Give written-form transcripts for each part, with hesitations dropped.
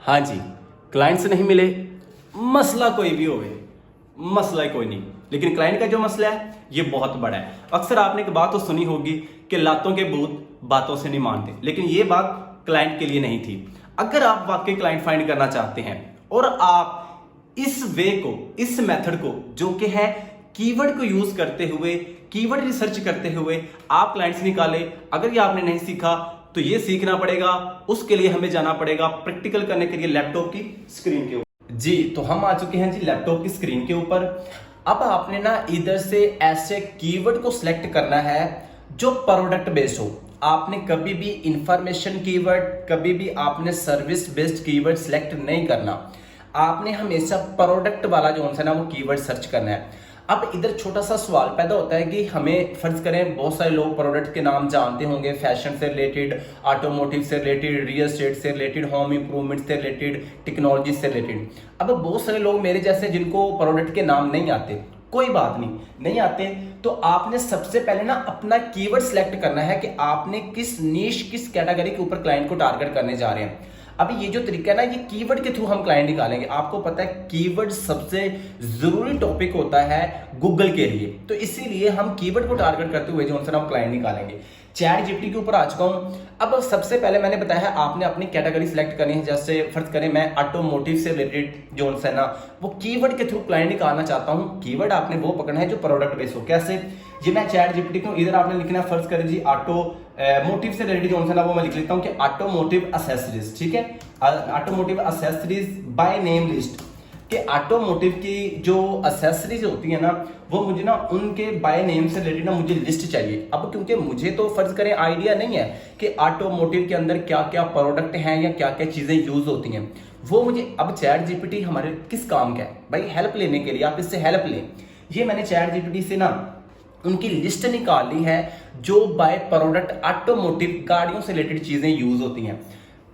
हाँ जी, क्लाइंट से नहीं मिले, मसला कोई भी होवे, मसला ही कोई नहीं, लेकिन क्लाइंट का जो मसला है ये बहुत बड़ा है। अक्सर आपने एक बात तो सुनी होगी कि लातों के भूत बातों से नहीं मानते, लेकिन ये बात क्लाइंट के लिए नहीं थी। अगर आप वाकई क्लाइंट फाइंड करना चाहते हैं और आप इस वे को, इस मेथड को जो कि है कीवर्ड को यूज करते हुए, कीवर्ड रिसर्च करते हुए आप क्लाइंट्स निकाले, अगर ये आपने नहीं सीखा तो ये सीखना पड़ेगा। उसके लिए हमें जाना पड़ेगा प्रैक्टिकल करने के लिए लैपटॉप की स्क्रीन के ऊपर। जी, तो हम आ चुके हैं जी लैपटॉप की स्क्रीन के ऊपर। अब आपने ना इधर से ऐसे कीवर्ड को सिलेक्ट करना है जो प्रोडक्ट बेस्ड हो। आपने कभी भी इंफॉर्मेशन कीवर्ड, कभी भी आपने सर्विस बेस्ड कीवर्ड सिलेक्ट नहीं करना। आपने हमेशा प्रोडक्ट वाला जो है ना वो कीवर्ड सर्च करना है। अब इधर छोटा सा सवाल पैदा होता है कि हमें फर्ज करें, बहुत सारे लोग प्रोडक्ट के नाम जानते होंगे, फैशन से रिलेटेड, ऑटोमोटिव से रिलेटेड, रियल एस्टेट से रिलेटेड, होम इंप्रूवमेंट से रिलेटेड, टेक्नोलॉजी से रिलेटेड। अब बहुत सारे लोग मेरे जैसे जिनको प्रोडक्ट के नाम नहीं आते, कोई बात नहीं आते, तो आपने सबसे पहले ना अपना कीवर्ड सिलेक्ट करना है कि आपने किस नीश, किस कैटेगरी के ऊपर क्लाइंट को टारगेट करने जा रहे हैं। अभी ये जो तरीका है ना, ये कीवर्ड के थ्रू हम क्लाइंट निकालेंगे। आपको पता है कीवर्ड सबसे जरूरी टॉपिक होता है गूगल के लिए, तो इसीलिए हम कीवर्ड को टारगेट करते हुए जो हम क्लाइंट निकालेंगे। चैट जीपीटी के ऊपर आ चुका हूं। अब सबसे पहले मैंने बताया है आपने अपनी कैटेगरी सिलेक्ट करनी है। जैसे फर्ज करें मैं ऑटोमोटिव से रिलेटेड जो है ना वो कीवर्ड के थ्रू क्लाइंट निकालना चाहता हूं। कीवर्ड आपने वो पकड़ना है जो प्रोडक्ट बेस हो। कैसे? ये मैं चैट जीपीटी को इधर आपने लिखना है, फर्ज करें जी मोटिव से रिलेटेड जो है ना वो मैं लिख लेता हूं कि ऑटोमोटिव एक्सेसरीज। ठीक है, automotive accessories by name list, कि ऑटोमोटिव की जो एक्सेसरीज होती है ना वो मुझे ना उनके बाय नेम से रिलेटेड ना मुझे लिस्ट चाहिए। अब क्योंकि मुझे तो फर्ज करें आइडिया नहीं है कि ऑटोमोटिव के अंदर क्या क्या प्रोडक्ट हैं या क्या क्या चीजें यूज होती हैं, वो मुझे, अब चैट जीपीटी हमारे किस काम का है भाई? हेल्प लेने के लिए, आप इससे हेल्प लें। ये मैंने चैट जीपीटी से ना उनकी लिस्ट निकाली है जो बाय प्रोडक्ट ऑटोमोटिव गाड़ियों से रिलेटेड चीजें यूज होती हैं।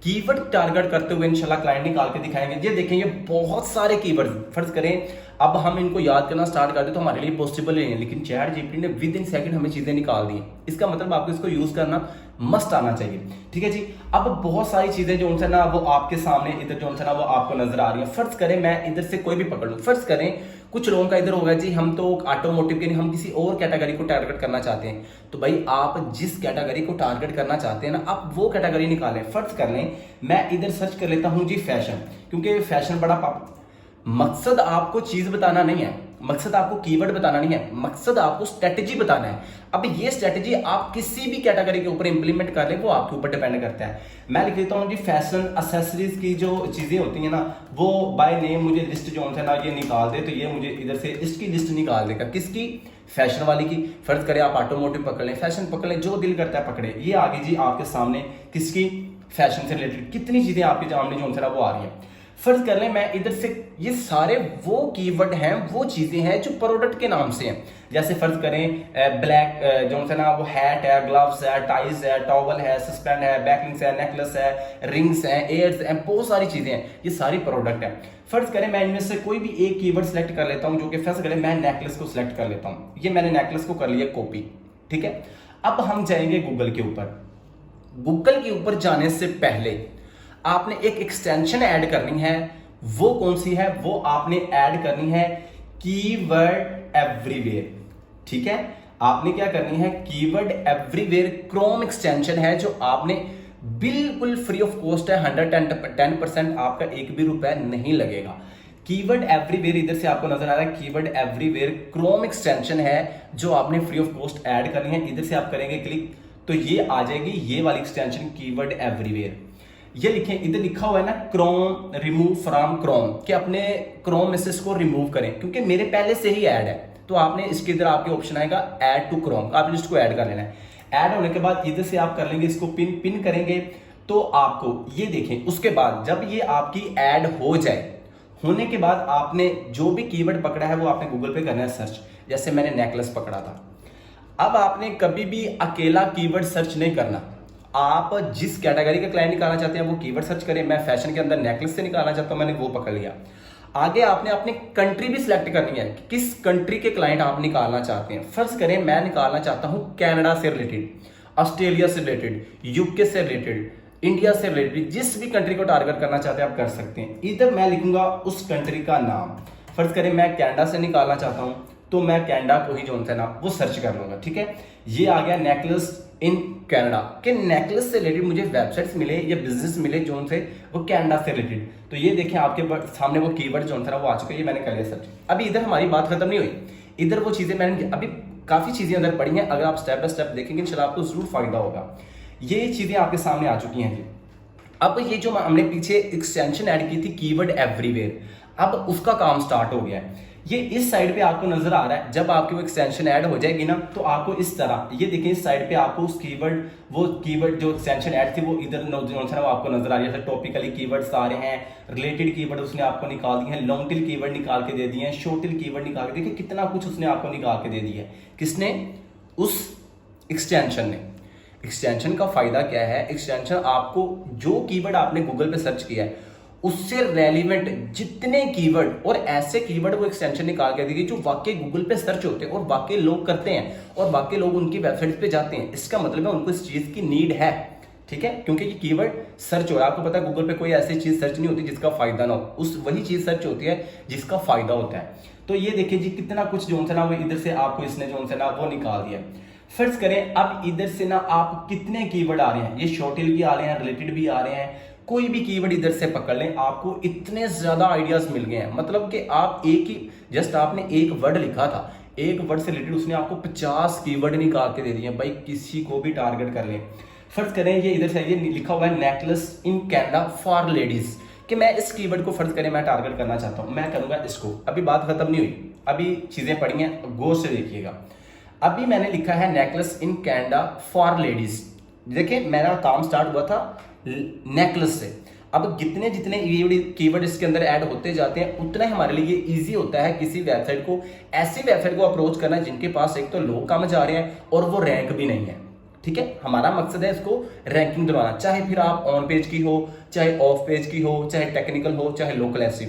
कीवर्ड टारगेट करते हुए इंशाल्लाह क्लाइंट निकाल के दिखाएंगे। ये देखें, ये बहुत सारे कीवर्ड, फर्ज करें अब हम इनको याद करना स्टार्ट कर दे तो हमारे लिए पॉसिबल नहीं है, लेकिन चैट जीपीटी ने विद इन सेकंड हमें चीजें निकाल दी। इसका मतलब आपको इसको यूज करना मस्ट आना चाहिए। ठीक है जी। अब बहुत सारी चीजें जो उनसे ना वो आपके सामने इधर जो उनसे ना वो आपको नजर आ रही है। फर्ज करें मैं इधर से कोई भी पकड़ लूं, फर्ज करें कुछ लोगों का इधर होगा जी हम तो ऑटोमोटिव के नहीं, हम किसी और कैटेगरी को टारगेट करना चाहते हैं। तो भाई आप जिस कैटेगरी को टारगेट करना चाहते हैं ना आप वो कैटेगरी निकालें। फर्ज कर लें मैं इधर सर्च कर लेता हूं जी फैशन, क्योंकि फैशन बड़ा मकसद आपको चीज बताना नहीं है, मकसद आपको कीवर्ड बताना नहीं है, मकसद आपको स्ट्रेटेजी बताना है। अब ये स्ट्रेटेजी आप किसी भी कैटेगरी के ऊपर इंप्लीमेंट कर ले वो आपके ऊपर डिपेंड करता है। मैं लिख देता हूँ जी फैशन एक्सेसरीज की जो चीजें होती हैं ना वो बाय नेम मुझे लिस्ट जो है ना ये निकाल दे, तो ये मुझे इधर से इसकी लिस्ट निकाल देगा। किसकी? फैशन वाली की। फर्ज करें आप ऑटोमोटिव पकड़ लें, फैशन पकड़ लें, जो दिल करता है पकड़े। ये आगे जी आपके सामने किसकी? फैशन से रिलेटेड कितनी चीजें आपके सामने जो है ना वो आ रही है। फर्ज कर लें मैं इधर से, ये सारे वो कीवर्ड हैं, वो चीजें हैं जो प्रोडक्ट के नाम से हैं। जैसे फर्ज करें ब्लैक जो है ना वो हैट है, ग्लव्स है, टाइज है, टॉवल है, सस्पेंड है, बैकलिंग्स है, नेकलेस है, रिंग्स है, एयर्स है, बहुत सारी चीजें हैं, ये सारी प्रोडक्ट है। फर्ज करें मैं इनमें से कोई भी एक कीवर्ड सिलेक्ट कर लेता हूं, जो कि फर्ज करें मैं नेकलेस को सिलेक्ट कर लेता हूं। ये मैंने नेकलेस को कर लिया कॉपी। ठीक है, अब हम जाएंगे गूगल के ऊपर। गूगल के ऊपर जाने से पहले आपने एक एक्सटेंशन ऐड करनी है। वो कौन सी है? वो आपने ऐड करनी है कीवर्ड एवरीवेयर। ठीक है, आपने क्या करनी है? कीवर्ड एवरीवेयर क्रोम एक्सटेंशन है जो आपने बिल्कुल फ्री ऑफ कॉस्ट है, 110% आपका एक भी रुपए नहीं लगेगा। कीवर्ड एवरीवेयर इधर से आपको नजर आ रहा है, कीवर्ड एवरीवेयर क्रोम एक्सटेंशन है जो आपने फ्री ऑफ कॉस्ट ऐड करनी है। इधर से आप करेंगे क्लिक तो ये आ जाएगी ये वाली एक्सटेंशन कीवर्ड एवरीवेयर। ये लिखें, इधर लिखा हुआ है ना क्रोम रिमूव फ्रॉम क्रोम, कि अपने क्रोम में से इसको रिमूव करें, क्योंकि मेरे पहले से ही ऐड है। तो आपने इसके इधर आपके ऑप्शन आएगा ऐड टू क्रोम, आप इसको ऐड कर लेना है। ऐड होने के बाद इधर से आप कर लेंगे इसको पिन करेंगे तो आपको ये देखें। उसके बाद जब ये आपकी ऐड हो जाए, होने के बाद आपने जो भी कीवर्ड पकड़ा है वो आपने गूगल पे करना है सर्च। जैसे मैंने नेकलेस पकड़ा था। अब आपने कभी भी अकेला कीवर्ड सर्च नहीं करना। आप जिस कैटेगरी का क्लाइंट निकालना चाहते हैं वो कीवर्ड सर्च करें। मैं फैशन के अंदर नेकलेस से निकालना चाहता हूं, मैंने वो पकड़ लिया। आगे आपने अपनी कंट्री भी सिलेक्ट करनी है कि किस कंट्री के क्लाइंट आप निकालना चाहते हैं। फर्ज करें मैं निकालना चाहता हूं कनाडा से रिलेटेड, ऑस्ट्रेलिया से रिलेटेड, यूके से रिलेटेड, इंडिया से रिलेटेड जिस भी कंट्री को टारगेट करना चाहते हैं आप कर सकते हैं। इधर मैं लिखूंगा उस कंट्री का नाम, फर्ज करें मैं कनाडा से निकालना चाहता हूं तो मैं कनाडा को ही जो है ना वो सर्च कर लूंगा। ठीक है, ये आ गया नेकलेस इन कनाडा के नेकलेस से रिलेटेड मुझे वेबसाइट्स मिले या बिजनेस मिले जो थे वो कनाडा से रिलेटेड। तो ये देखें आपके सामने वो कीवर्ड जो था ना वो आ चुके हैं, ये मैंने कर लिया सर्च। अभी इधर हमारी बात खत्म नहीं हुई, इधर वो चीजें मैंने अभी काफी चीजें अंदर पढ़ी हैं, अगर आप स्टेप बाय स्टेप देखेंगे इंशाल्लाह आपको जरूर फायदा होगा। ये चीजें आपके सामने आ चुकी हैं जी। अब ये जो हमने पीछे एक्सटेंशन ऐड की थी कीवर्ड एवरीवेयर, अब उसका काम स्टार्ट हो गया है। ये इस साइड पे आपको नजर आ रहा है, जब आपकी वो एक्सटेंशन ऐड हो जाएगी ना तो आपको इस तरह ये देखिए इस साइड पे आपको उस कीवर्ड वो कीवर्ड जो एक्सटेंशन ऐड थी वो इधर जो है वो आपको नजर आ रही है। जैसे टॉपिकली कीवर्ड्स आ रहे हैं, रिलेटेड कीवर्ड उसने आपको निकाल दिए हैं, लॉन्ग टेल कीवर्ड निकाल के दे दिए हैं, शॉर्ट टेल कीवर्ड निकाल के, देखिए कितना कुछ उसने आपको निकाल के दे दिया है। किसने? उस एक्सटेंशन ने। एक्सटेंशन का फायदा क्या है? एक्सटेंशन आपको जो कीवर्ड आपने गूगल पे सर्च किया है उससे रेलिवेंट जितने कीवर्ड और ऐसे कीवर्ड वो एक्सटेंशन निकाल के देगी जो वाकई गूगल पे सर्च होते हैं और वाकई लोग करते हैं और वाकई लोग उनकी वेबसाइट पे जाते हैं। इसका मतलब है उनको इस चीज की नीड है। ठीक है, क्योंकि ये कीवर्ड सर्च हो रहा है, आपको पता है गूगल पे कोई ऐसी चीज सर्च नहीं होती जिसका फायदा ना हो, उस वही चीज सर्च होती है जिसका फायदा होता है। तो ये देखिए जी कितना कुछ जो है ना वो इधर से आपको इसने जो है ना वो निकाल दिया। फर्ज करें अब इधर से ना आप कितने कीवर्ड आ रहे हैं, ये शॉर्ट टेल भी आ रहे हैं, रिलेटेड भी आ रहे हैं, कोई भी कीवर्ड इधर से पकड़ लें आपको इतने ज्यादा आइडियाज मिल गए हैं। मतलब कि आप एक ही जस्ट आपने एक वर्ड लिखा था, एक वर्ड से रिलेटेड उसने आपको 50 कीवर्ड निकाल के दे दिए। भाई किसी को भी टारगेट कर लें। फर्ज करें ये इधर से ये लिखा हुआ है necklace in Canada for ladies, कि मैं इस कीवर्ड को फर्ज करें मैं टारगेट करना चाहता हूं, मैं करूंगा इसको। अभी बात खत्म नहीं हुई, अभी चीजें पढ़ी हैं, गौर से देखिएगा। अभी मैंने लिखा है necklace in Canada for ladies, देखिए मेरा काम स्टार्ट हुआ था नेकलेस से। अब जितने जितने कीवर्ड इसके अंदर ऐड होते जाते हैं उतना हमारे लिए इजी होता है किसी वेबसाइट को, ऐसी वेबसाइट को अप्रोच करना जिनके पास एक तो लोग कम जा रहे हैं और वो रैंक भी नहीं है। ठीक है, हमारा मकसद है इसको रैंकिंग दिलवाना, चाहे फिर आप ऑन पेज की हो, चाहे ऑफ पेज की हो, चाहे टेक्निकल हो, चाहे लोकल एसईओ,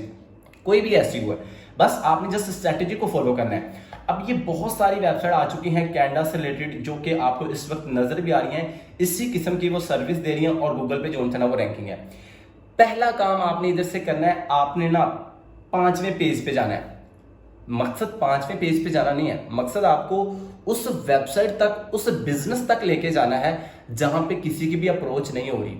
कोई भी एसईओ है, बस आपने जस्ट स्ट्रेटेजी को फॉलो करना है। अब ये बहुत सारी वेबसाइट आ चुकी हैं कनाडा से रिलेटेड जो कि आपको इस वक्त नजर भी आ रही हैं, इसी किस्म की वो सर्विस दे रही हैं और गूगल पे जो है ना वो रैंकिंग है। पहला काम आपने इधर से करना है, आपने ना 5वें पेज पे जाना है। मकसद 5वें पेज पे जाना नहीं है, मकसद आपको उस वेबसाइट तक, उस बिजनेस तक लेके जाना है जहां पे किसी की भी अप्रोच नहीं हो रही।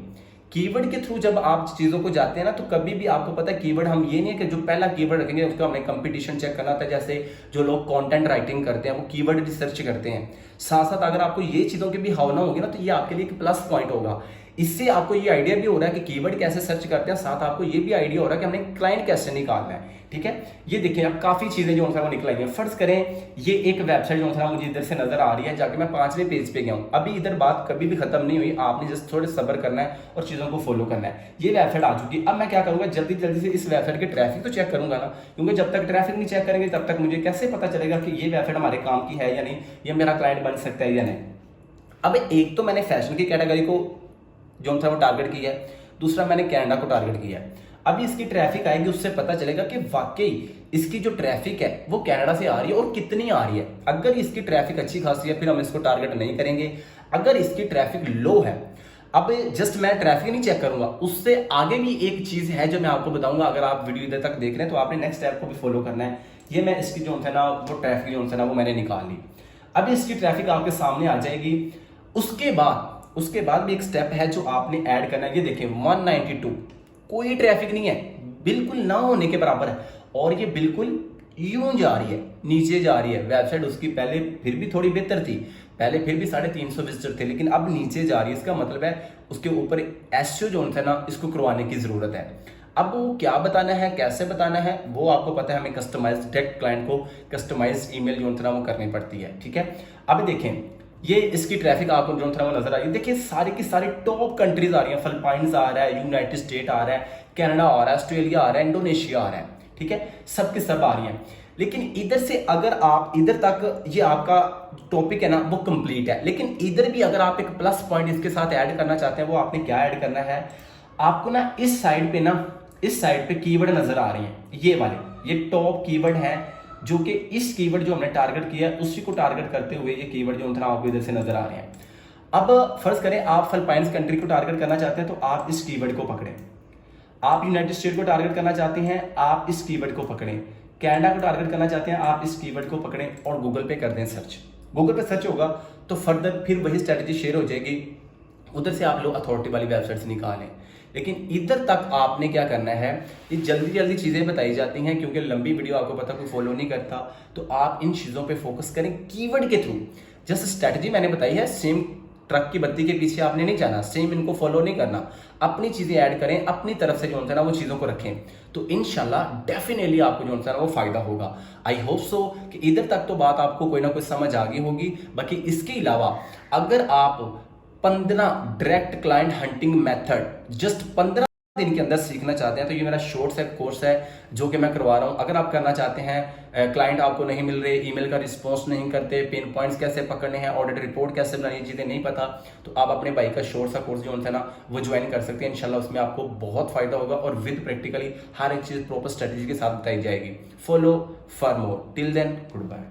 कीवर्ड के थ्रू जब आप चीजों को जाते हैं ना तो कभी भी आपको पता है कीवर्ड हम ये नहीं है कि जो पहला कीवर्ड रखेंगे उसका हमें कंपटीशन चेक करना था। जैसे जो लोग कंटेंट राइटिंग करते हैं वो कीवर्ड रिसर्च करते हैं, साथ साथ अगर आपको ये चीजों की भी भावना होगी ना तो ये आपके लिए एक प्लस पॉइंट होगा। इससे आपको ये आइडिया भी हो रहा है कि कीवर्ड कैसे सर्च करते हैं, साथ आपको ये भी आइडिया हो रहा है कि हमने क्लाइंट कैसे निकालना है। ठीक है, ये देखिए आप काफी चीजें जो है वो निकल आई हैं। फर्ज करें ये एक वेबसाइट जो है मुझे इधर से नजर आ रही है, जाके मैं 5वें पेज पे गया हूं। अभी इधर बात कभी भी खत्म नहीं हुई, आपने जस्ट थोड़े सब्र करना है और चीजों को फॉलो करना है। ये वेबसाइट आ चुकी है, अब मैं क्या करूंगा जल्दी जल्दी से इस वेबसाइट के ट्रैफिक तो चेक करूंगा ना, क्योंकि जब तक ट्रैफिक नहीं चेक करेंगे तब तक मुझे कैसे पता चलेगा कि ये वेबसाइट हमारे काम की है या नहीं, ये मेरा क्लाइंट बन सकता है या नहीं। अब एक तो मैंने फैशन की कैटेगरी को जो था वो टारगेट किया है, दूसरा मैंने कनाडा को टारगेट किया है। अभी इसकी ट्रैफिक आएगी, उससे पता चलेगा कि वाकई इसकी जो ट्रैफिक है वो कनाडा से आ रही है और कितनी आ रही है। अगर इसकी ट्रैफिक अच्छी खासी है फिर हम इसको टारगेट नहीं करेंगे। अगर इसकी ट्रैफिक लो है, अब जस्ट मैं ट्रैफिक नहीं चेक करूंगा, उससे आगे भी एक चीज है जो मैं आपको बताऊंगा। अगर आप वीडियो इधर तक देख रहे हैं तो आपने नेक्स्ट स्टेप को भी फॉलो करना है। ये मैं इसकी जो है ना वो ट्रैफिक जो है ना वो मैंने निकाल ली। अभी इसकी ट्रैफिक आपके सामने आ जाएगी। उसके बाद भी एक स्टेप है जो आपने ऐड करना है। ये देखिए 192 कोई ट्रैफिक नहीं है, बिल्कुल ना होने के बराबर है, और ये बिल्कुल यूं जा रही है, नीचे जा रही है। वेबसाइट उसकी पहले फिर भी थोड़ी बेहतर थी, पहले फिर भी 350 विजिटर थे, लेकिन अब नीचे जा रही है। इसका मतलब है उसके ऊपर एसईओ जो है ना इसको करवाने की जरूरत है। अब वो क्या बताना है, कैसे बताना है, वो आपको पता है। हमें कस्टमाइज डायरेक्ट क्लाइंट को कस्टमाइज ईमेल जो है ना वो करनी पड़ती है। ठीक है, अब देखें ये इसकी ट्रैफिक आपको जो है वो नजर आ रही है। देखिए सारी की सारी टॉप कंट्रीज आ रही हैं, फिलीपाइंस आ रहा है, यूनाइटेड स्टेट आ रहा है, कनाडा आ रहा है, ऑस्ट्रेलिया आ रहा है, इंडोनेशिया आ रहा है। ठीक है, सब के सब आ रही हैं। लेकिन इधर से अगर आप इधर तक ये आपका टॉपिक है ना वो कंप्लीट है, लेकिन इधर भी अगर आप एक प्लस पॉइंट इसके साथ ऐड करना चाहते हैं, वो आपने क्या ऐड करना है, आपको ना इस साइड पे कीवर्ड नजर आ रही हैं, ये वाले, ये टॉप कीवर्ड है जो कि इस कीवर्ड जो हमने टारगेट किया है उसी को टारगेट करते हुए ये कीवर्ड जो है आपको इधर से नजर आ रहे हैं। अब फर्ज करें आप फिलीपाइंस कंट्री को टारगेट करना चाहते हैं तो आप इस कीवर्ड को पकड़ें। आप यूनाइटेड स्टेट को टारगेट करना चाहते हैं, आप इस कीवर्ड को पकड़ें। कनाडा को टारगेट करना चाहते हैं, आप इस कीवर्ड को पकड़ें और गूगल पे कर दें सर्च। गूगल पे सर्च होगा तो फर्दर फिर वही स्ट्रेटजी शेयर हो जाएगी, उधर से आप लोग अथॉरिटी वाली वेबसाइट से निकालें। लेकिन इधर तक आपने क्या करना है, ये जल्दी जल्दी चीज़ें बताई जाती हैं क्योंकि लंबी वीडियो आपको पता कोई फॉलो नहीं करता, तो आप इन चीज़ों पे फोकस करें कीवर्ड के थ्रू। जैसे स्ट्रेटजी मैंने बताई है, सेम ट्रक की बत्ती के पीछे आपने नहीं जाना, सेम इनको फॉलो नहीं करना, अपनी चीज़ें ऐड करें, अपनी तरफ से जो होता है ना वो चीज़ों को रखें, तो इंशाल्लाह डेफिनेटली आपको जो होता है ना वो फायदा होगा। आई होप सो कि इधर तक तो बात आपको कोई ना कोई समझ आ गई होगी। बाकी इसके अलावा अगर आप 15 direct client hunting method just 15 दिन के अंदर सीखना चाहते हैं तो ये मेरा शॉर्ट सेट कोर्स है जो कि मैं करवा रहा हूं। अगर आप करना चाहते हैं, क्लाइंट आपको नहीं मिल रहे, ईमेल का रिस्पॉन्स नहीं करते, पिन पॉइंट्स कैसे पकड़ने हैं, ऑडिट रिपोर्ट कैसे बनानी है, चीज़ें नहीं पता, तो आप अपने भाई का शॉर्ट सा कोर्स जो होता है ना वो ज्वाइन कर सकते हैं। इंशाल्लाह उसमें आपको बहुत फायदा होगा और विद प्रैक्टिकली हर एक चीज़ प्रॉपर स्ट्रेटेजी के साथ बताई जाएगी। Follow for more. Till then good bye.